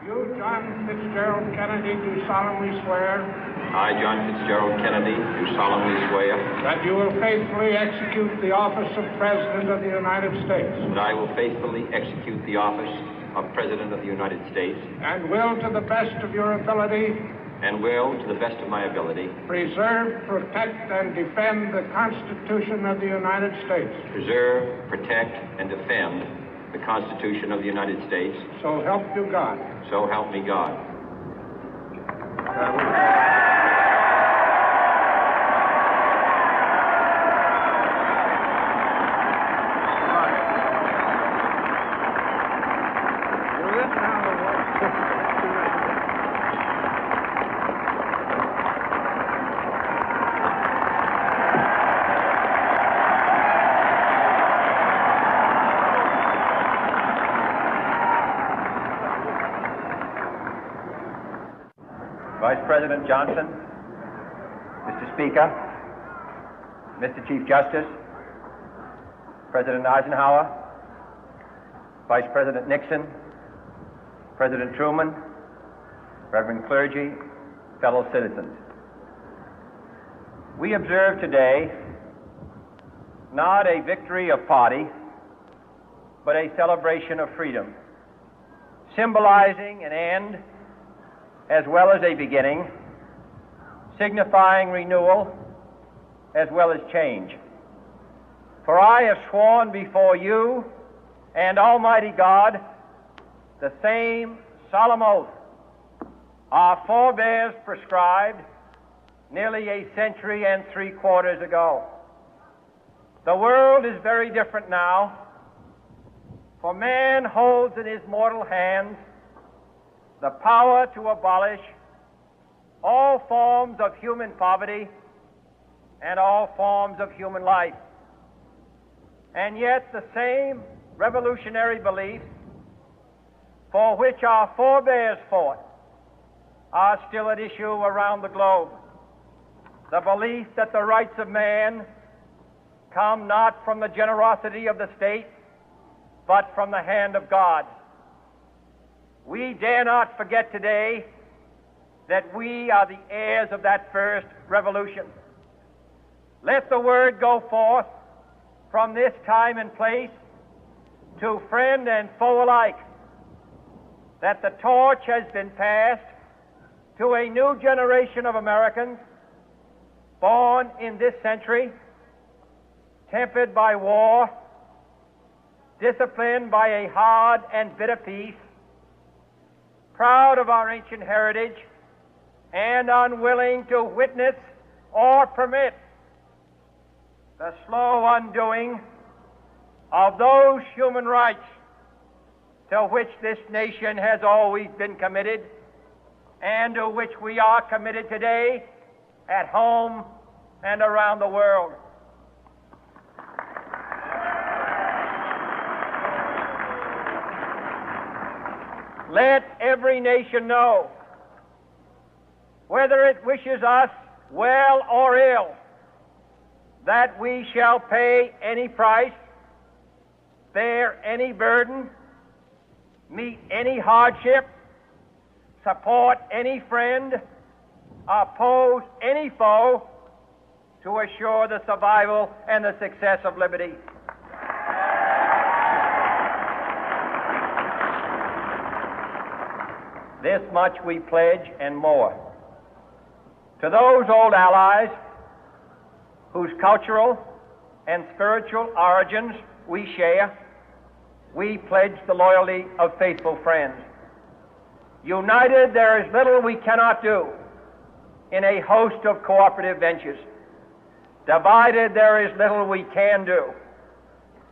You, John Fitzgerald Kennedy, do solemnly swear I, John Fitzgerald Kennedy, do solemnly swear that you will faithfully execute the office of President of the United States that I will faithfully execute the office of President of the United States and will, to the best of your ability, and will, to the best of my ability, preserve, protect, and defend the Constitution of the United States. preserve, protect, and defend the Constitution of the United States. So help you God. So help me God. Vice President Johnson, Mr. Speaker, Mr. Chief Justice, President Eisenhower, Vice President Nixon, President Truman, Reverend clergy, fellow citizens. We observe today not a victory of party, but a celebration of freedom, symbolizing an end as well as a beginning, signifying renewal as well as change. For I have sworn before you and Almighty God the same solemn oath our forebears prescribed nearly a century and 3/4 ago. The world is very different now, for man holds in his mortal hands the power to abolish all forms of human poverty and all forms of human life. And yet the same revolutionary beliefs for which our forebears fought are still at issue around the globe. The belief that the rights of man come not from the generosity of the state, but from the hand of God. We dare not forget today that we are the heirs of that first revolution. Let the word go forth from this time and place to friend and foe alike that the torch has been passed to a new generation of Americans born in this century, tempered by war, disciplined by a hard and bitter peace, proud of our ancient heritage, and unwilling to witness or permit the slow undoing of those human rights to which this nation has always been committed and to which we are committed today at home and around the world. Let every nation know, whether it wishes us well or ill, that we shall pay any price, bear any burden, meet any hardship, support any friend, oppose any foe to assure the survival and the success of liberty. This much we pledge and more. To those old allies whose cultural and spiritual origins we share, we pledge the loyalty of faithful friends. United, there is little we cannot do in a host of cooperative ventures. Divided, there is little we can do,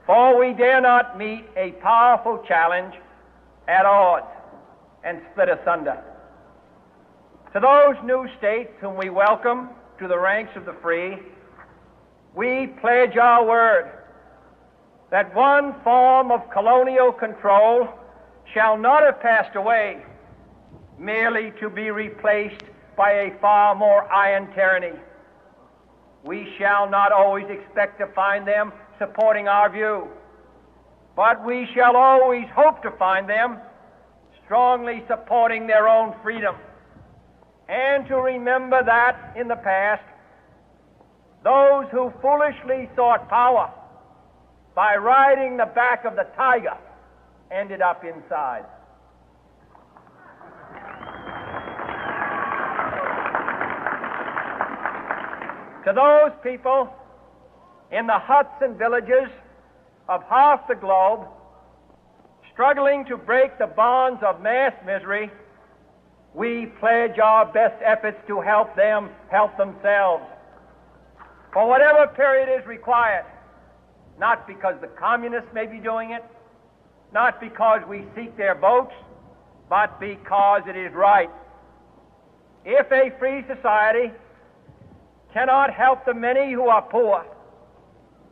for we dare not meet a powerful challenge at odds and split asunder. To those new states whom we welcome to the ranks of the free, we pledge our word that one form of colonial control shall not have passed away, merely to be replaced by a far more iron tyranny. We shall not always expect to find them supporting our view, but we shall always hope to find them strongly supporting their own freedom, and to remember that in the past, those who foolishly sought power by riding the back of the tiger ended up inside. To those people in the huts and villages of half the globe struggling to break the bonds of mass misery, we pledge our best efforts to help them help themselves for whatever period is required, not because the communists may be doing it, not because we seek their votes, but because it is right. If a free society cannot help the many who are poor,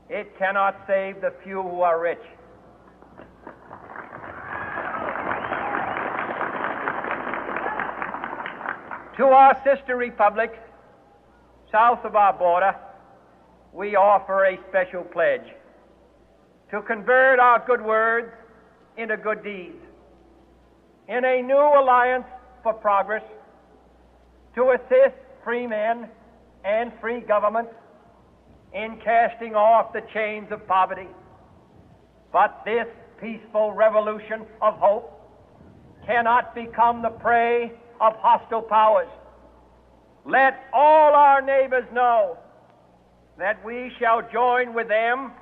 it cannot save the few who are rich. To our sister republics south of our border, we offer a special pledge to convert our good words into good deeds, in a new alliance for progress, to assist free men and free governments in casting off the chains of poverty. But this peaceful revolution of hope cannot become the prey of hostile powers. Let all our neighbors know that we shall join with them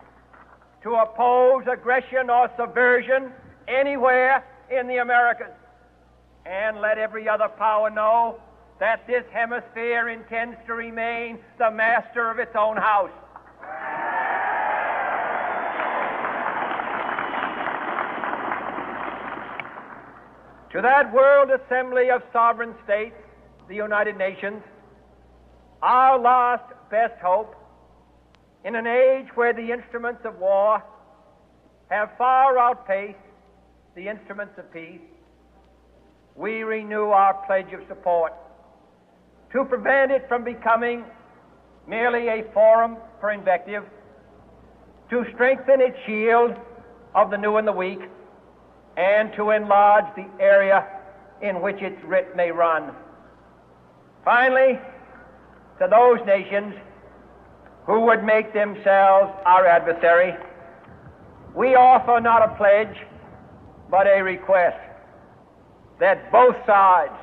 to oppose aggression or subversion anywhere in the Americas. And let every other power know that this hemisphere intends to remain the master of its own house. To that World Assembly of Sovereign States, the United Nations, our last best hope, in an age where the instruments of war have far outpaced the instruments of peace, we renew our pledge of support to prevent it from becoming merely a forum for invective, to strengthen its shield of the new and the weak, and to enlarge the area in which its writ may run. Finally, to those nations who would make themselves our adversary, we offer not a pledge, but a request that both sides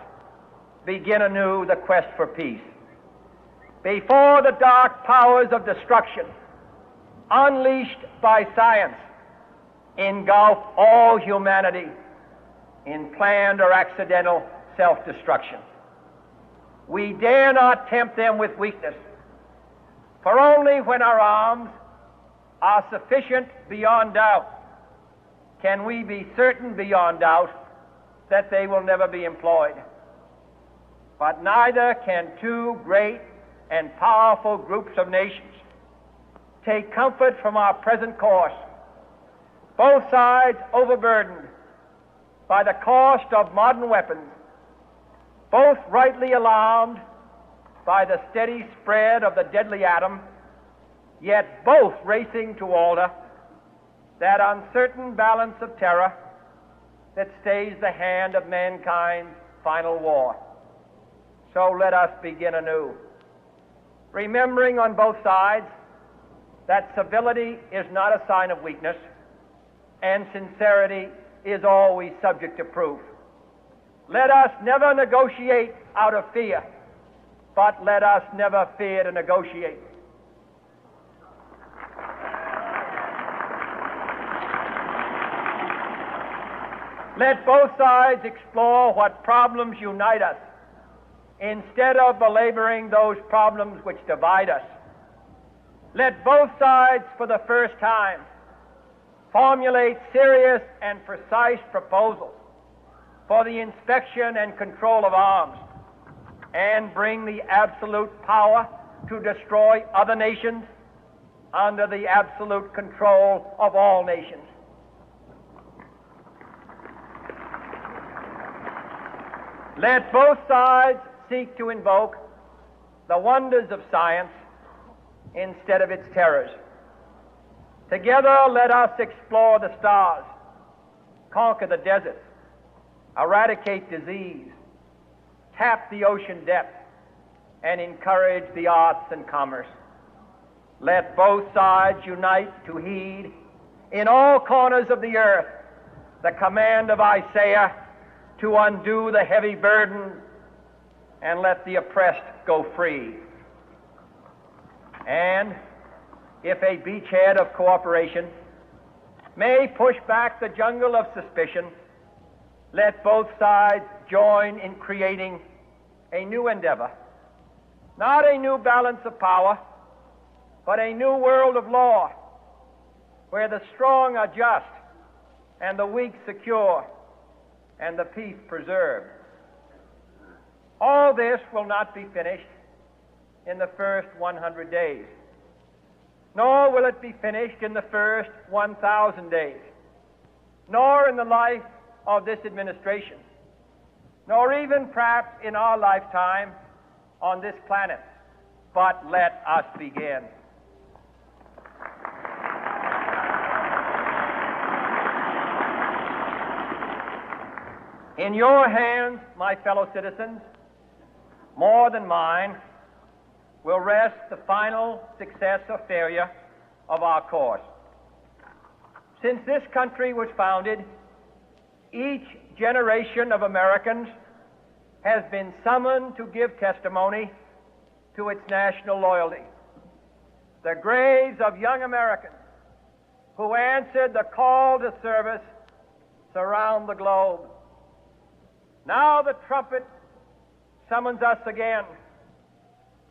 begin anew the quest for peace. Before the dark powers of destruction, unleashed by science, engulf all humanity in planned or accidental self-destruction, we dare not tempt them with weakness, for only when our arms are sufficient beyond doubt can we be certain beyond doubt that they will never be employed. But neither can two great and powerful groups of nations take comfort from our present course, both sides overburdened by the cost of modern weapons, both rightly alarmed by the steady spread of the deadly atom, yet both racing to alter that uncertain balance of terror that stays the hand of mankind's final war. So let us begin anew, remembering on both sides that civility is not a sign of weakness, and sincerity is always subject to proof. Let us never negotiate out of fear, but let us never fear to negotiate. Let both sides explore what problems unite us, instead of belaboring those problems which divide us. Let both sides, for the first time, formulate serious and precise proposals for the inspection and control of arms, and bring the absolute power to destroy other nations under the absolute control of all nations. Let both sides seek to invoke the wonders of science instead of its terrors. Together, let us explore the stars, conquer the deserts, eradicate disease, tap the ocean depth, and encourage the arts and commerce. Let both sides unite to heed in all corners of the earth the command of Isaiah to undo the heavy burden and let the oppressed go free. And if a beachhead of cooperation may push back the jungle of suspicion, let both sides join in creating a new endeavor, not a new balance of power, but a new world of law, where the strong are just and the weak secure and the peace preserved. All this will not be finished in the first 100 days, nor will it be finished in the first 1,000 days, nor in the life of this administration, nor even perhaps in our lifetime on this planet. But let us begin. In your hands, my fellow citizens, more than mine, will rest the final success or failure of our course. Since this country was founded, each generation of Americans has been summoned to give testimony to its national loyalty. The graves of young Americans who answered the call to service surround the globe. Now the trumpet summons us again,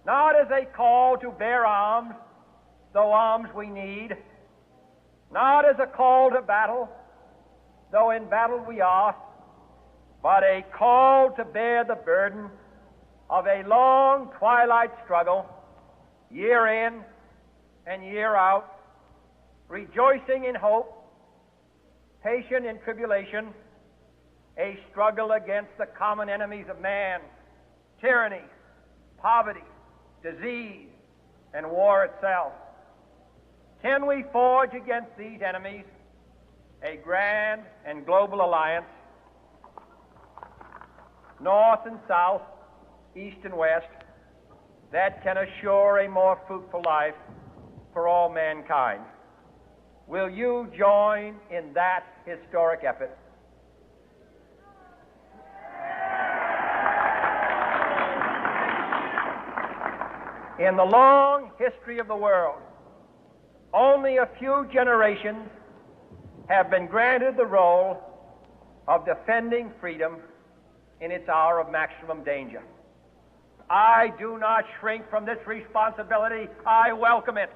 not as a call to bear arms, though arms we need, not as a call to battle, though in battle we are, but a call to bear the burden of a long twilight struggle, year in and year out, rejoicing in hope, patient in tribulation, a struggle against the common enemies of man, tyranny, poverty, disease, and war itself. Can we forge against these enemies a grand and global alliance, north and south, east and west, that can assure a more fruitful life for all mankind? Will you join in that historic effort? In the long history of the world, only a few generations have been granted the role of defending freedom in its hour of maximum danger. I do not shrink from this responsibility. I welcome it.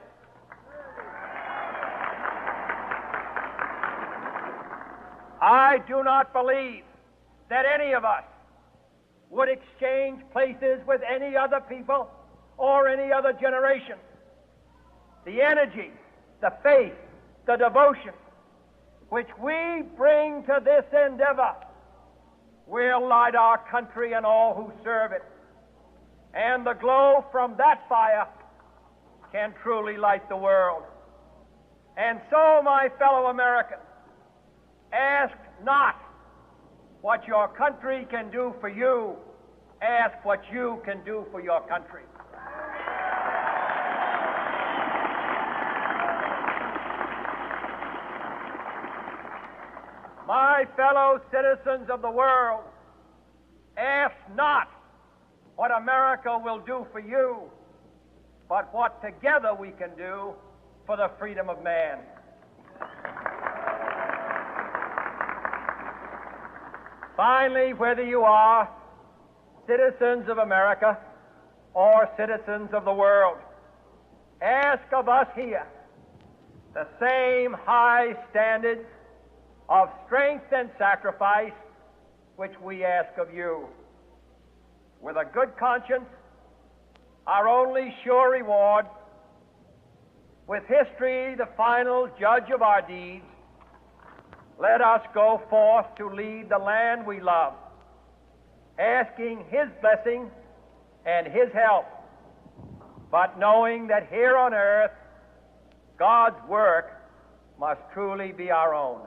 I do not believe that any of us would exchange places with any other people or any other generation. The energy, the faith, the devotion which we bring to this endeavor will light our country and all who serve it. And the glow from that fire can truly light the world. And so, my fellow Americans, ask not what your country can do for you, ask what you can do for your country. My fellow citizens of the world, ask not what America will do for you, but what together we can do for the freedom of man. Finally, whether you are citizens of America or citizens of the world, ask of us here the same high standards of strength and sacrifice which we ask of you. With a good conscience, our only sure reward, with history the final judge of our deeds, let us go forth to lead the land we love, asking His blessing and His help, but knowing that here on earth God's work must truly be our own.